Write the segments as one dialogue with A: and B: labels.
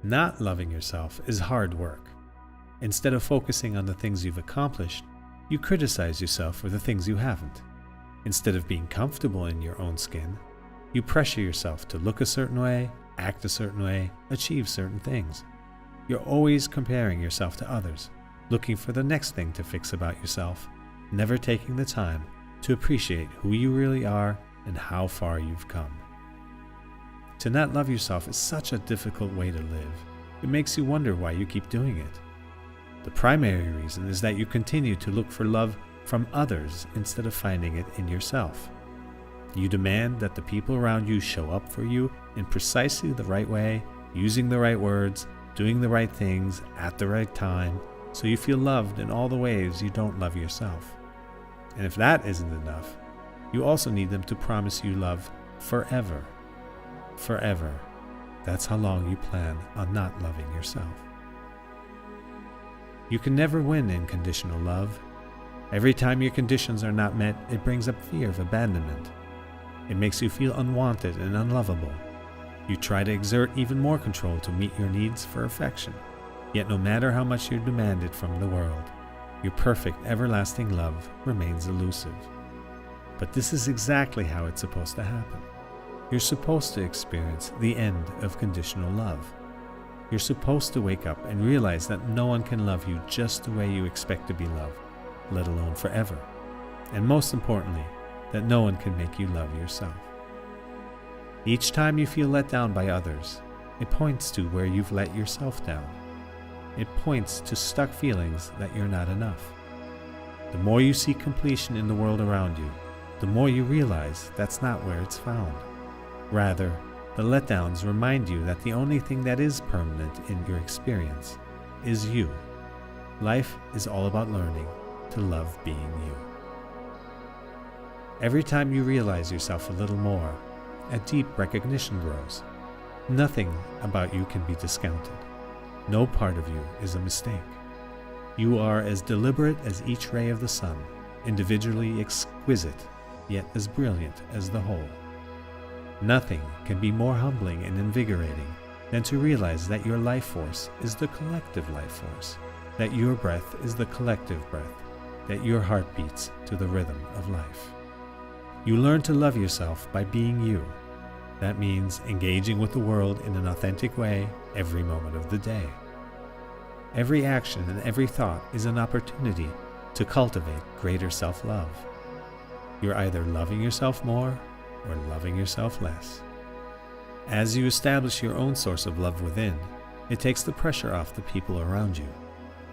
A: Not loving yourself is hard work. Instead of focusing on the things you've accomplished, you criticize yourself for the things you haven't. Instead of being comfortable in your own skin, you pressure yourself to look a certain way, act a certain way, achieve certain things. You're always comparing yourself to others, looking for the next thing to fix about yourself, never taking the time to appreciate who you really are and how far you've come. To not love yourself is such a difficult way to live. It makes you wonder why you keep doing it. The primary reason is that you continue to look for love from others instead of finding it in yourself. You demand that the people around you show up for you in precisely the right way, using the right words, doing the right things at the right time, so you feel loved in all the ways you don't love yourself. And if that isn't enough, you also need them to promise you love forever. Forever. That's how long you plan on not loving yourself. You can never win in conditional love. Every time your conditions are not met, it brings up fear of abandonment. It makes you feel unwanted and unlovable. You try to exert even more control to meet your needs for affection. Yet no matter how much you demand it from the world, your perfect, everlasting love remains elusive. But this is exactly how it's supposed to happen. You're supposed to experience the end of conditional love. You're supposed to wake up and realize that no one can love you just the way you expect to be loved, let alone forever. And most importantly, that no one can make you love yourself. Each time you feel let down by others, it points to where you've let yourself down. It points to stuck feelings that you're not enough. The more you seek completion in the world around you, the more you realize that's not where it's found. Rather, the letdowns remind you that the only thing that is permanent in your experience is you. Life is all about learning to love being you. Every time you realize yourself a little more, a deep recognition grows. Nothing about you can be discounted. No part of you is a mistake. You are as deliberate as each ray of the sun, individually exquisite, yet as brilliant as the whole. Nothing can be more humbling and invigorating than to realize that your life force is the collective life force, that your breath is the collective breath, that your heart beats to the rhythm of life. You learn to love yourself by being you. That means engaging with the world in an authentic way every moment of the day. Every action and every thought is an opportunity to cultivate greater self-love. You're either loving yourself more or loving yourself less. As you establish your own source of love within, it takes the pressure off the people around you.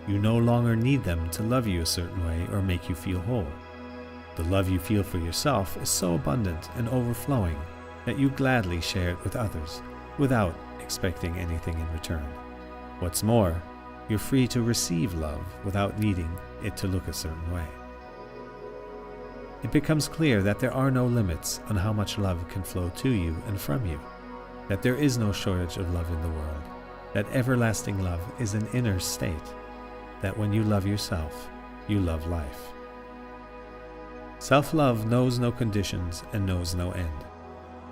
A: You no longer need them to love you a certain way or make you feel whole. The love you feel for yourself is so abundant and overflowing that you gladly share it with others without expecting anything in return. What's more, you're free to receive love without needing it to look a certain way. It becomes clear that there are no limits on how much love can flow to you and from you, that there is no shortage of love in the world, that everlasting love is an inner state, that when you love yourself, you love life. Self-love knows no conditions and knows no end.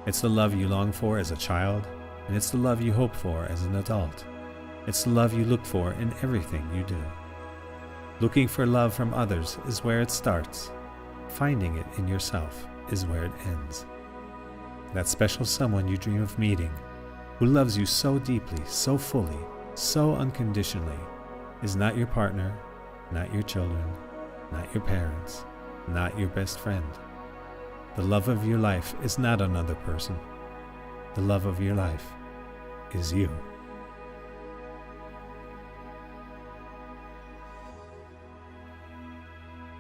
A: It's the love you long for as a child, and it's the love you hope for as an adult. It's the love you look for in everything you do. Looking for love from others is where it starts. Finding it in yourself is where it ends. That special someone you dream of meeting, who loves you so deeply, so fully, so unconditionally, is not your partner, not your children, not your parents, not your best friend. The love of your life is not another person. The love of your life is you.